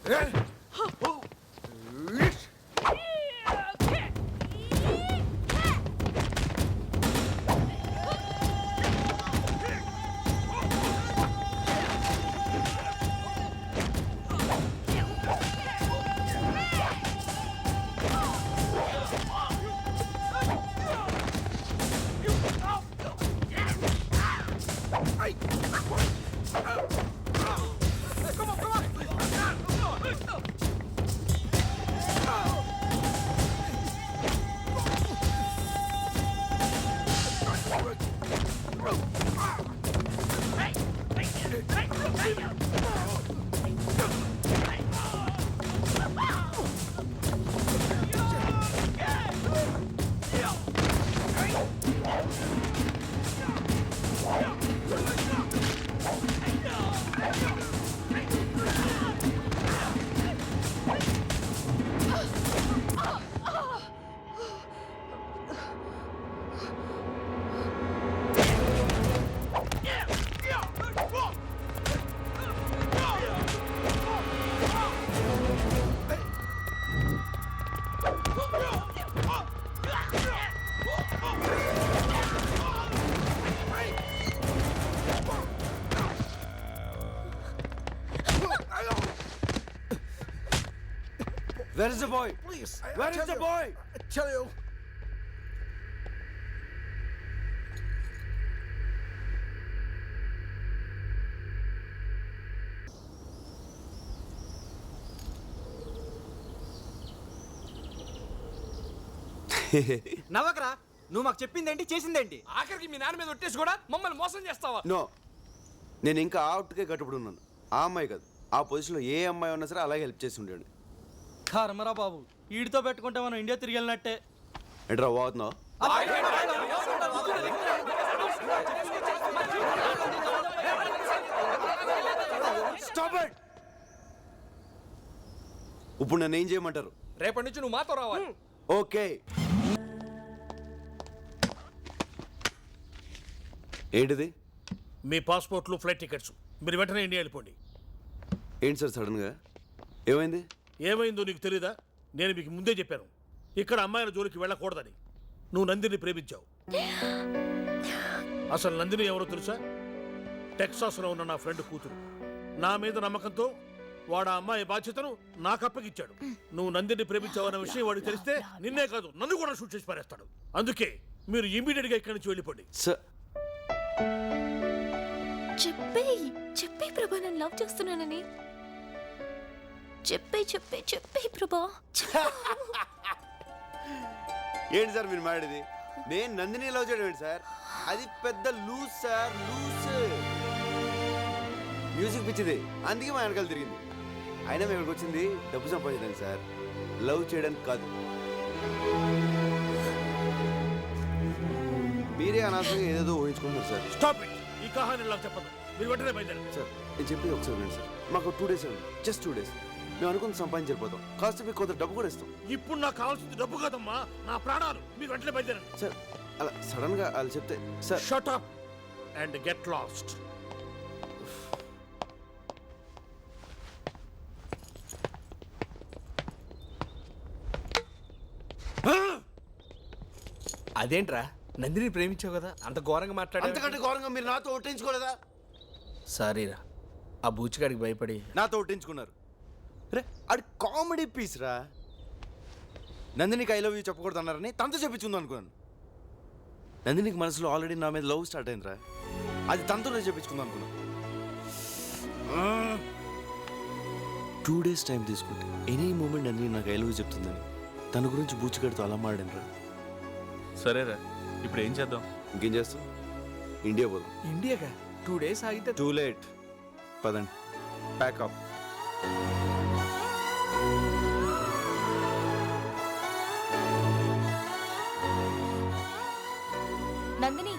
Where is the boy? Please. Where is the boy? I tell you. నవ్వకరా, నువ్వు మాకు చెప్పిందేంటి చేసిందేంటి? ఆఖరికి మీ నాన్న మీద ఒట్టేసి కూడా మమ్మల్ని మోసం చేస్తావా? నో, నేను ఇంకా అవుట్కే కట్టుబడి ఉన్నాను. ఆ అమ్మాయి కాదు, ఆ పొజిషన్లో ఏ అమ్మాయి ఉన్నా సరే అలాగే హెల్ప్ చేసి ఉండేది. కర్మరా బాబు, వీడితో పెట్టుకుంటే మనం ఇండియా తిరిగి వెళ్ళినట్టే. ఎట్రా పోతున్నావు? ఇప్పుడు నన్ను ఏం చేయమంటారు? రేపటి నుంచి నువ్వు మాతో రావాలి. ఓకే. ఏంటిది? మీ పాస్పోర్ట్లు, ఫ్లైట్ టికెట్స్. మీరు వెంటనే ఇండియా వెళ్ళిపోండి. ఏంటి సార్ సడన్గా ఏమైంది? ఏమైందో నీకు తెలీదా? నేను మీకు ముందే చెప్పాను, ఇక్కడ అమ్మాయిల జోలికి వెళ్ళకూడదని. నువ్వు నందిని ప్రేమించావు. అసలు నందిని ఎవరో తెలుసా? టెక్సాస్లో ఉన్న నా ఫ్రెండ్ కూతురు. నా మీద నమ్మకంతో వాడు ఆ అమ్మాయి బాధ్యతను నాకు అప్పగిచ్చాడు. నువ్వు నందిని ప్రేమించావన్న విషయం వాడికి తెలిస్తే నిన్నే కాదు నన్ను కూడా షూట్ చేసి పారేస్తాడు. అందుకే మీరు ఇమీడియట్ గా ఇక్కడి నుంచి వెళ్ళిపోండి. చెప్పే ప్రభా, నేను లవ్ చేస్తున్నానని చెప్పే ప్రభా. ఏంటి సార్ మీరు మాట్లాడేది? నేను నందిని లవ్ చేయడం ఏంటి సార్? అది పెద్ద లూజ్ సార్, లూజ్. మ్యూజిక్ పిచ్చిది, అందుకే మా వెనకాల తిరిగింది. అయినా మేము ఇక్కడికి వచ్చింది డబ్బు సంపాదించడానికి సార్, లవ్ చేయడానికి కాదు. మీరే అనవసరంగా ఏదేదో ఊహించుకుంటున్నారు సార్. Stop it. ఈ కహాని ఇలా చెప్పదు. మీరు వెంటనే బయలుదేరండి. సార్ నేను చెప్పేది ఒకసారి వినండి సార్. మాకు 2 days అండి, జస్ట్ 2 days. మేము అనుకుని సంపాదించకపోతాం, కాస్త మీకు కొంత డబ్బు కూడా ఇస్తాం. ఇప్పుడు నాకు కావాల్సింది డబ్బు కాదమ్మా, నా ప్రాణాలు. మీరు వెంటనే బయలుదేరండి. సార్ అలా సడన్ గా వాళ్ళు చెప్తే sir. Shut up and get lost. అదేంట్రా, నందిని ప్రేమించావు కదా, అంత ఘోరంగా మాట్లాడా? అంతకంటే ఘోరంగా మీరు నాతో ఒట్టించుకోలేదా? సారీరా, ఆ బూచిగాడికి భయపడి నాతో ఒట్టించుకున్నారు. రే అది కామెడీ పీస్ రా. నందినికి ఐ లవ్ యూ చెప్పకూడదు అన్నారని తనతో చెప్పించుకుందాం అనుకున్నాను. నందినికి మనసులో ఆల్రెడీ నా మీద లవ్ స్టార్ట్ అయిందిరా, అది తనతోనే చెప్పించుకుందాం అనుకున్నాను. 2 days టైం తీసుకుంటే ఎనీ మూమెంట్ నందిని నాకు ఐ లవ్ యూ చెప్తుందని తన గురించి బూచిగాడితో అలా మాడాను రా. సరేరా, ఇప్పుడు ఏం చేద్దాం? ఇంకేం చేస్తాం, ఇండియా పోదాం. ఇండియాగా 2 days ఆగితే టూ లేట్. పదండి, ప్యాకప్. నందిని,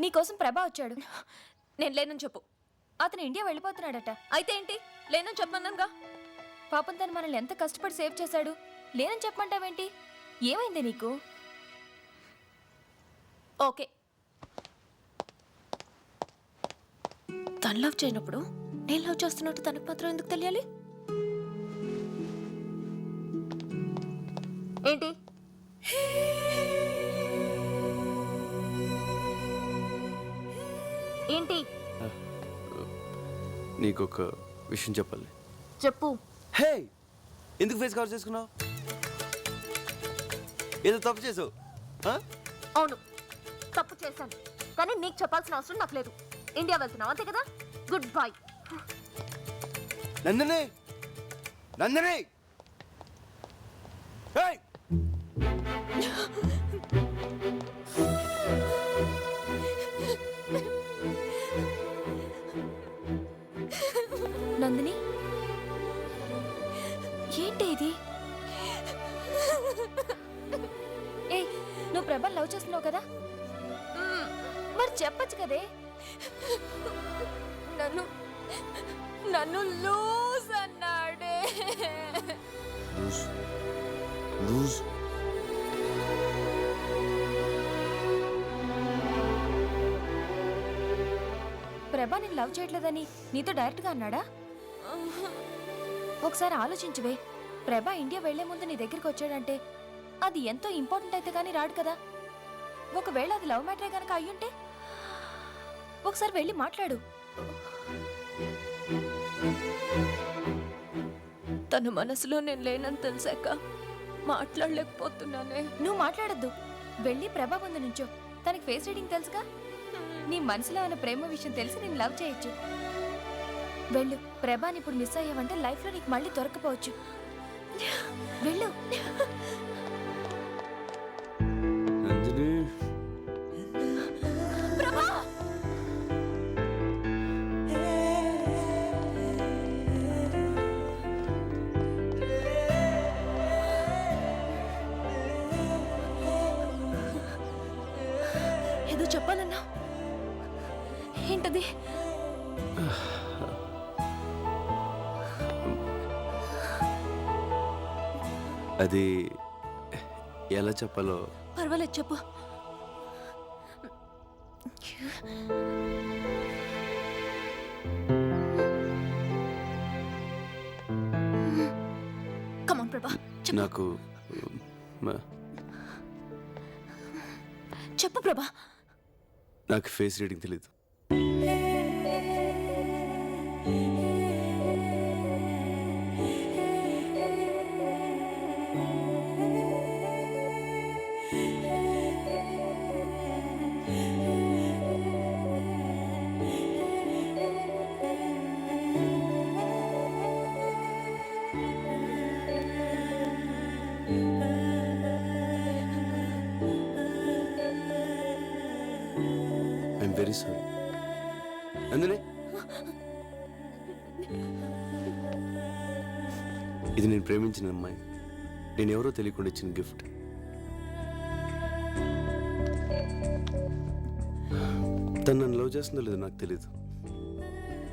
నీకోసం ప్రభా వచ్చాడు. నేను లేనని చెప్పు. అతను ఇండియా వెళ్ళిపోతున్నాడట. అయితే ఏంటి, లేనని చెప్పమన్నానుగా. పాపం తను మనల్ని ఎంత కష్టపడి సేవ్ చేశాడు. లేనని చెప్పమంటావేంటి? ఏమైంది నీకు? ఓకే, తను లవ్ చేయనప్పుడు నేను లవ్ చేస్తున్నట్టు తనకు మాత్రం ఎందుకు తెలియాలి? ఏంటి? ఏంటి? నీకు ఒక విషయం చెప్పాలి. చెప్పు. హే, ఎందుకు ఫేస్ కవర్ చేసుకున్నావు? ఏదో తప్పు చేసావు. అవును, తప్పు చేశాను, కానీ నీకు చెప్పాల్సిన అవసరం నాకు లేదు. ఇండియా వెళ్తున్నావు అంతే కదా? Good bye. Nandini, Nandini, hey! Nandini, ఏంటి ఇది? ఏ, నువ్వు ప్రభా లవ్ చేస్తున్నావు కదా? మరి చెప్పచ్చు కదే. నన్ను నన్ను లూజ్ అన్నాడే. లూజ్. ప్రభా నేను లవ్ చేయట్లేదని నీతో డైరెక్ట్గా అన్నాడా? ఒకసారి ఆలోచించువే. ప్రభా ఇండియా వెళ్లే ముందు నీ దగ్గరికి వచ్చాడంటే అది ఎంతో ఇంపార్టెంట్ అయితే కానీ రాడు కదా. ఒకవేళ అది లవ్ మ్యాటరే కనుక అయ్యుంటే ఒకసారి వెళ్ళి మాట్లాడు. తన మనసులో నేను లేనని తెలిసాక మాట్లాడలేకపోతున్నానే. నువ్వు మాట్లాడద్దు, వెళ్ళి ప్రభా ముందు నుంచో. తనకి ఫేస్ రీడింగ్ తెలుసుగా. నీ మనసులో ఉన్న ప్రేమ విషయం తెలిసి నేను లవ్ చేయొచ్చు. వెళ్ళు. ప్రభాని ఇప్పుడు మిస్ అయ్యావంటే లైఫ్లో నీకు మళ్ళీ దొరకపోవచ్చు. వెళ్ళు. నందిని, ప్రభా! ఏదో చెప్పాలన్నా, ఏంటది? అది ఎలా చెప్పాలో. పర్వాలేదు, చెప్పు. కమాన్ ప్రభా, చెప్పు. నాకు చెప్పు ప్రభా. నాకు ఫేస్ రీడింగ్ తెలీదు. I'm very sorry. నందిని, ఇది నేను ప్రేమించిన అమ్మాయి. నేను ఎవరో తెలియకుండా ఇచ్చిన గిఫ్ట్. తను నన్ను లవ్ చేస్తుందో లేదో నాకు తెలీదు.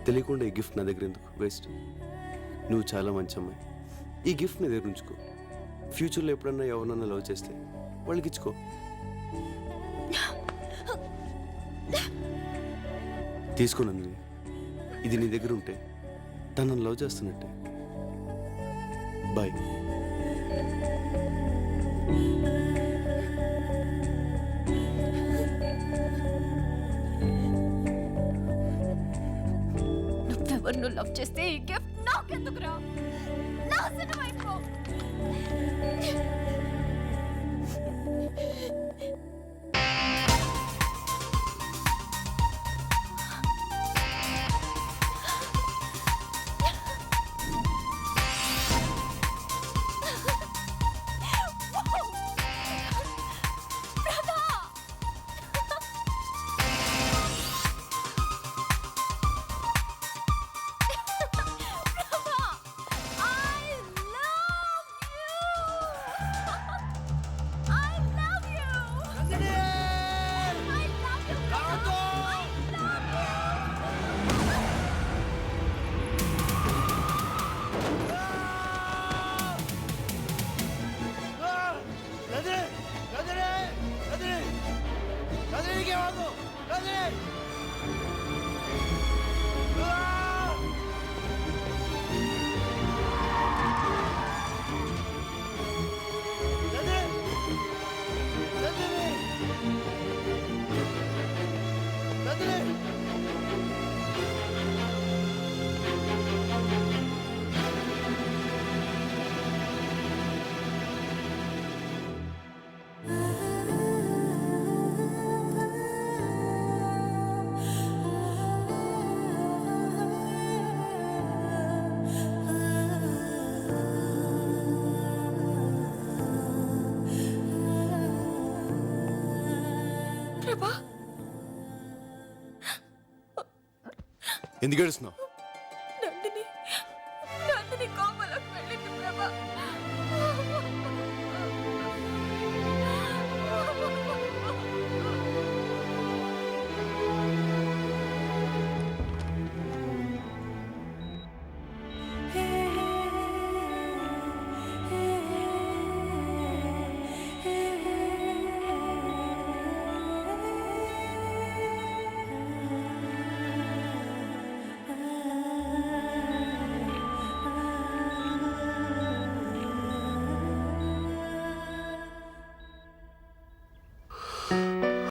తెలియకుండా ఈ గిఫ్ట్ నా దగ్గర ఎందుకు వేస్ట్? నువ్వు చాలా మంచి అమ్మాయి. ఈ గిఫ్ట్ నీ దగ్గర ఉంచుకో. ఫ్యూచర్లో ఎప్పుడన్నా ఎవరన్నా లవ్ చేస్తే వాళ్ళకి ఇచ్చుకో. తీసుకో నందిని, ఇది నీ దగ్గర ఉంటే తను నన్ను లవ్ చేస్తున్నట్టే. బాయ్. నువ్వెవరు లవ్ చేస్తే ఈ గిఫ్ట్ నాకెందుకురా? నాశనం అయిపో. ప్రభా ఎందుకు ఏడుస్తున్నావు?